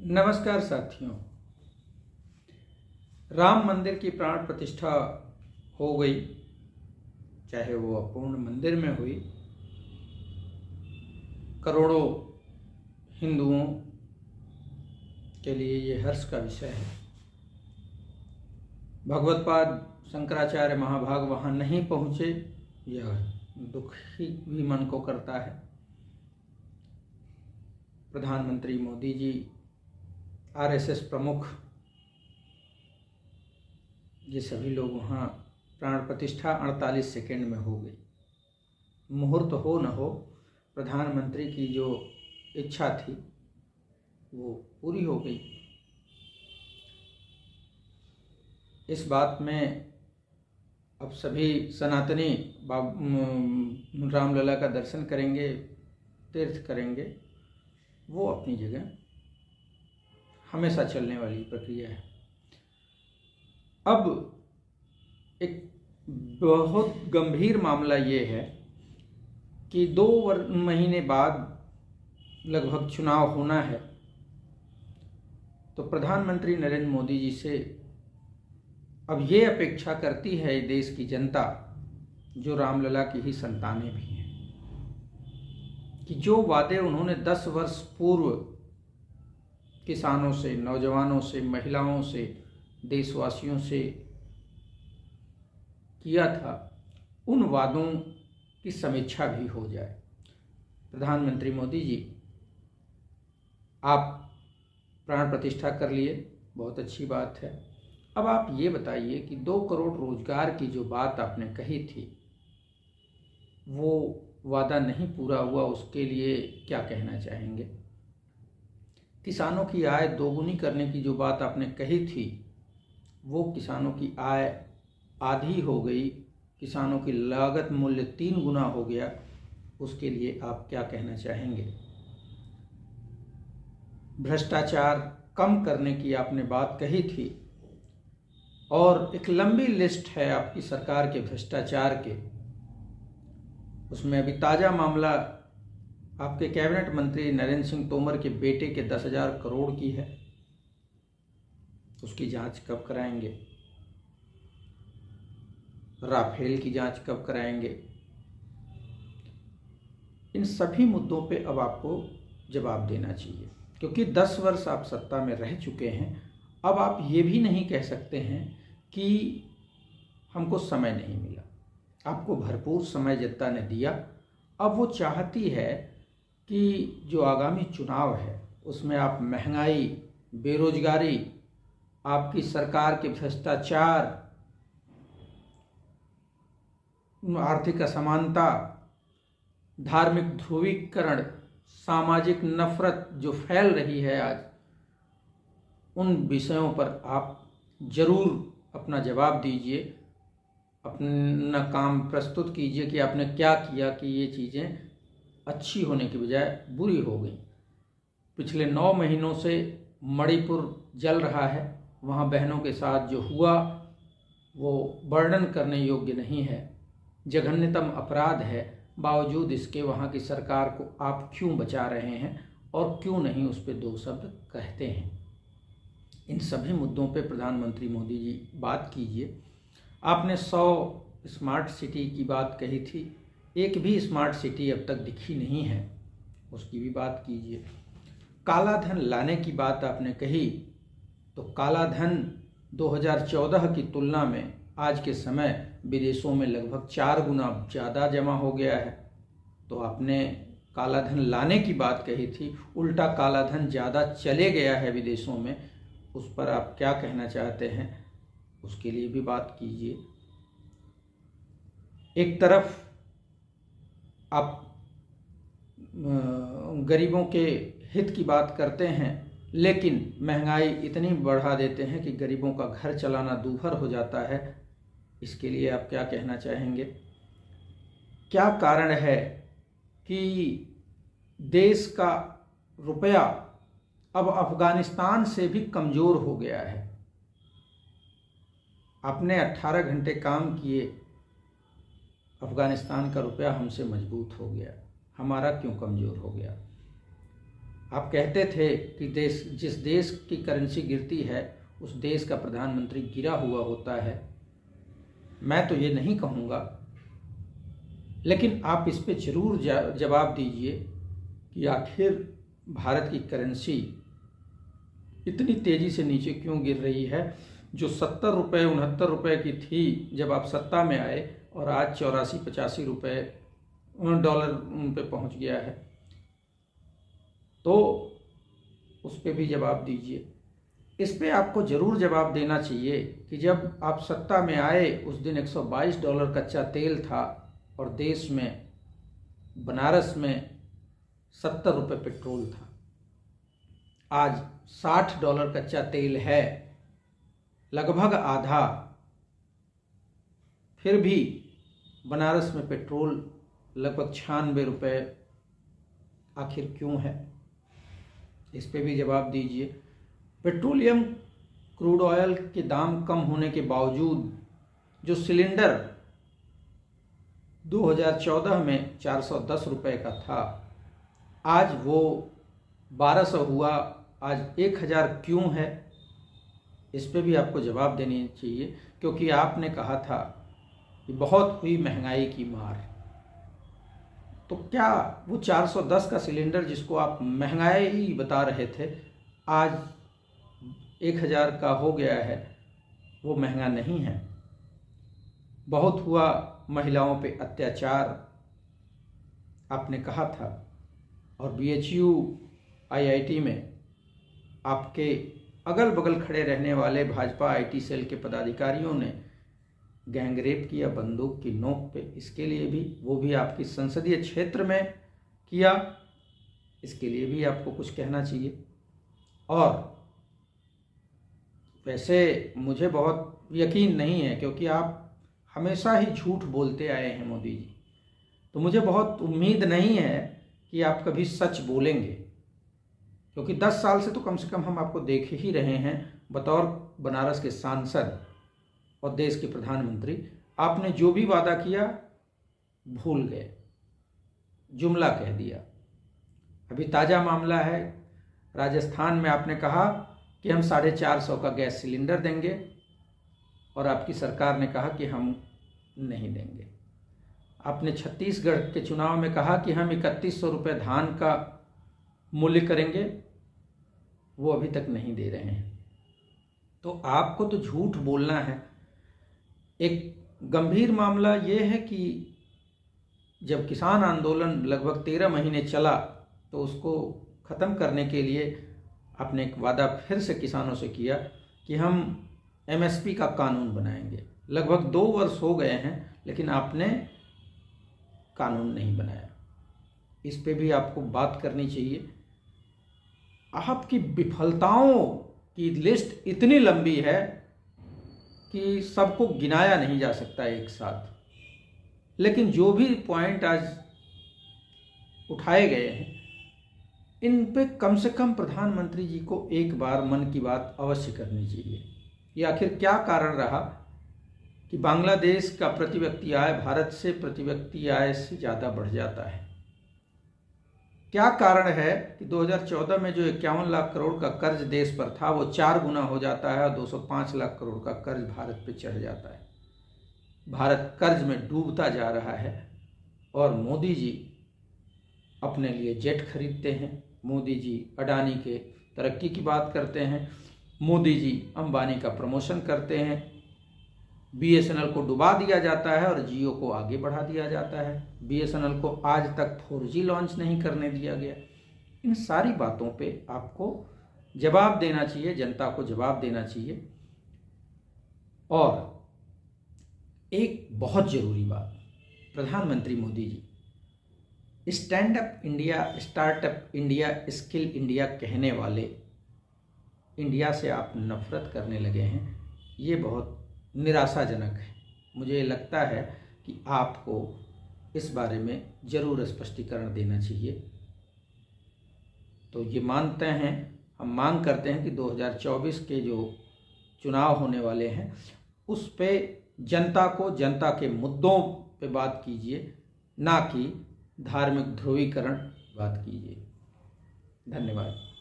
नमस्कार साथियों। राम मंदिर की प्राण प्रतिष्ठा हो गई, चाहे वो अपूर्ण मंदिर में हुई। करोड़ों हिंदुओं के लिए ये हर्ष का विषय है। भगवत्पाद शंकराचार्य महाभाग वहाँ नहीं पहुँचे, यह दुखी भी मन को करता है। प्रधानमंत्री मोदी जी, आरएसएस प्रमुख, ये सभी लोग वहाँ प्राण प्रतिष्ठा 48 सेकेंड में हो गई। मुहूर्त हो न हो, प्रधानमंत्री की जो इच्छा थी वो पूरी हो गई। इस बात में अब सभी सनातनी रामलला का दर्शन करेंगे, तीर्थ करेंगे, वो अपनी जगह हमेशा चलने वाली प्रक्रिया है। अब एक बहुत गंभीर मामला ये है कि 2 महीने बाद लगभग चुनाव होना है, तो प्रधानमंत्री नरेंद्र मोदी जी से अब ये अपेक्षा करती है देश की जनता, जो रामलला की ही संतानें भी हैं, कि जो वादे उन्होंने 10 वर्ष पूर्व किसानों से, नौजवानों से, महिलाओं से, देशवासियों से किया था, उन वादों की समीक्षा भी हो जाए। प्रधानमंत्री मोदी जी, आप प्राण प्रतिष्ठा कर लिए, बहुत अच्छी बात है। अब आप ये बताइए कि 2 करोड़ रोजगार की जो बात आपने कही थी, वो वादा नहीं पूरा हुआ, उसके लिए क्या कहना चाहेंगे? किसानों की आय दोगुनी करने की जो बात आपने कही थी, वो किसानों की आय आधी हो गई, किसानों की लागत मूल्य 3 गुना हो गया, उसके लिए आप क्या कहना चाहेंगे? भ्रष्टाचार कम करने की आपने बात कही थी, और एक लंबी लिस्ट है आपकी सरकार के भ्रष्टाचार के। उसमें अभी ताज़ा मामला आपके कैबिनेट मंत्री नरेंद्र सिंह तोमर के बेटे के 10,000 करोड़ की है। उसकी जांच कब कराएंगे? राफेल की जांच कब कराएंगे? इन सभी मुद्दों पे अब आपको जवाब देना चाहिए, क्योंकि 10 वर्ष आप सत्ता में रह चुके हैं। अब आप ये भी नहीं कह सकते हैं कि हमको समय नहीं मिला। आपको भरपूर समय जनता ने दिया। अब वो चाहती है कि जो आगामी चुनाव है उसमें आप महंगाई, बेरोजगारी, आपकी सरकार के भ्रष्टाचार, आर्थिक असमानता, धार्मिक ध्रुवीकरण, सामाजिक नफरत जो फैल रही है आज, उन विषयों पर आप जरूर अपना जवाब दीजिए, अपना काम प्रस्तुत कीजिए कि आपने क्या किया कि ये चीज़ें अच्छी होने की बजाय बुरी हो गई। पिछले 9 महीनों से मणिपुर जल रहा है, वहाँ बहनों के साथ जो हुआ वो वर्णन करने योग्य नहीं है, जघन्यतम अपराध है। बावजूद इसके वहाँ की सरकार को आप क्यों बचा रहे हैं और क्यों नहीं उस पर 2 शब्द कहते हैं? इन सभी मुद्दों पे प्रधानमंत्री मोदी जी बात कीजिए। आपने 100 स्मार्ट सिटी की बात कही थी, एक भी स्मार्ट सिटी अब तक दिखी नहीं है, उसकी भी बात कीजिए। काला धन लाने की बात आपने कही, तो काला धन 2014 की तुलना में आज के समय विदेशों में लगभग 4 गुना ज़्यादा जमा हो गया है। तो आपने काला धन लाने की बात कही थी, उल्टा काला धन ज़्यादा चले गया है विदेशों में, उस पर आप क्या कहना चाहते हैं, उसके लिए भी बात कीजिए। एक तरफ आप गरीबों के हित की बात करते हैं, लेकिन महंगाई इतनी बढ़ा देते हैं कि गरीबों का घर चलाना दूभर हो जाता है। इसके लिए आप क्या कहना चाहेंगे? क्या कारण है कि देश का रुपया अब अफगानिस्तान से भी कमज़ोर हो गया है? आपने 18 घंटे काम किए, अफगानिस्तान का रुपया हमसे मजबूत हो गया, हमारा क्यों कमज़ोर हो गया? आप कहते थे कि जिस देश की करेंसी गिरती है उस देश का प्रधानमंत्री गिरा हुआ होता है। मैं तो ये नहीं कहूँगा, लेकिन आप इस पे जरूर जवाब दीजिए कि आखिर भारत की करेंसी इतनी तेज़ी से नीचे क्यों गिर रही है, जो 70 रुपये 69 रुपये की थी जब आप सत्ता में आए, और आज 84-85 रुपये डॉलर पे पहुंच गया है। तो उस पे भी जवाब दीजिए। इस पे आपको ज़रूर जवाब देना चाहिए कि जब आप सत्ता में आए उस दिन $122 कच्चा तेल था और देश में बनारस में 70 रुपये पेट्रोल था। आज $60 कच्चा तेल है, लगभग आधा। फिर भी बनारस में पेट्रोल लगभग 96 रुपये आखिर क्यों है? इस पे भी जवाब दीजिए। पेट्रोलियम क्रूड ऑयल के दाम कम होने के बावजूद जो सिलेंडर 2014 में 410 रुपये का था, आज वो 1200 हुआ, आज 1000 क्यों है? इस पे भी आपको जवाब देनी चाहिए, क्योंकि आपने कहा था कि बहुत हुई महंगाई की मार। तो क्या वो 410 का सिलेंडर जिसको आप महंगाई बता रहे थे, आज 1000 का हो गया है, वो महंगा नहीं है? बहुत हुआ महिलाओं पे अत्याचार आपने कहा था, और BHU IIT में आपके अगल बगल खड़े रहने वाले भाजपा IT सेल के पदाधिकारियों ने गैंगरेप किया बंदूक की नोक पे। इसके लिए भी, वो भी आपकी संसदीय क्षेत्र में किया, इसके लिए भी आपको कुछ कहना चाहिए। और वैसे मुझे बहुत यकीन नहीं है, क्योंकि आप हमेशा ही झूठ बोलते आए हैं मोदी जी, तो मुझे बहुत उम्मीद नहीं है कि आप कभी सच बोलेंगे, क्योंकि 10 साल से तो कम से कम हम आपको देख ही रहे हैं बतौर बनारस के सांसद और देश के प्रधानमंत्री। आपने जो भी वादा किया भूल गए, जुमला कह दिया। अभी ताज़ा मामला है, राजस्थान में आपने कहा कि हम 450 का गैस सिलेंडर देंगे, और आपकी सरकार ने कहा कि हम नहीं देंगे। आपने छत्तीसगढ़ के चुनाव में कहा कि हम 3100 रुपये धान का मूल्य करेंगे, वो अभी तक नहीं दे रहे हैं। तो आपको तो झूठ बोलना है। एक गंभीर मामला ये है कि जब किसान आंदोलन लगभग 13 महीने चला, तो उसको ख़त्म करने के लिए आपने एक वादा फिर से किसानों से किया कि हम MSP का कानून बनाएंगे। लगभग 2 वर्ष हो गए हैं, लेकिन आपने कानून नहीं बनाया। इस पे भी आपको बात करनी चाहिए। आपकी विफलताओं की लिस्ट इतनी लंबी है कि सबको गिनाया नहीं जा सकता एक साथ, लेकिन जो भी पॉइंट आज उठाए गए हैं, इन पे कम से कम प्रधानमंत्री जी को एक बार मन की बात अवश्य करनी चाहिए। ये आखिर क्या कारण रहा कि बांग्लादेश का प्रति व्यक्ति आय भारत से प्रति व्यक्ति आय से ज़्यादा बढ़ जाता है? क्या कारण है कि 2014 में जो 51 लाख करोड़ का कर्ज देश पर था, वो 4 गुना हो जाता है और 205 लाख करोड़ का कर्ज भारत पे चढ़ जाता है? भारत कर्ज में डूबता जा रहा है, और मोदी जी अपने लिए जेट खरीदते हैं, मोदी जी अडानी के तरक्की की बात करते हैं, मोदी जी अंबानी का प्रमोशन करते हैं, BSNL को डुबा दिया जाता है और जियो को आगे बढ़ा दिया जाता है। BSNL को आज तक 4G लॉन्च नहीं करने दिया गया। इन सारी बातों पे आपको जवाब देना चाहिए, जनता को जवाब देना चाहिए। और एक बहुत ज़रूरी बात, प्रधानमंत्री Modi ji stand up India, startup India, skill India कहने वाले इंडिया से आप नफरत करने लगे हैं। ये बहुत निराशाजनक है। मुझे लगता है कि आपको इस बारे में ज़रूर स्पष्टीकरण देना चाहिए। तो ये मानते हैं, हम मांग करते हैं कि 2024 के जो चुनाव होने वाले हैं उस पे जनता को, जनता के मुद्दों पे बात कीजिए, ना कि धार्मिक ध्रुवीकरण बात कीजिए। धन्यवाद।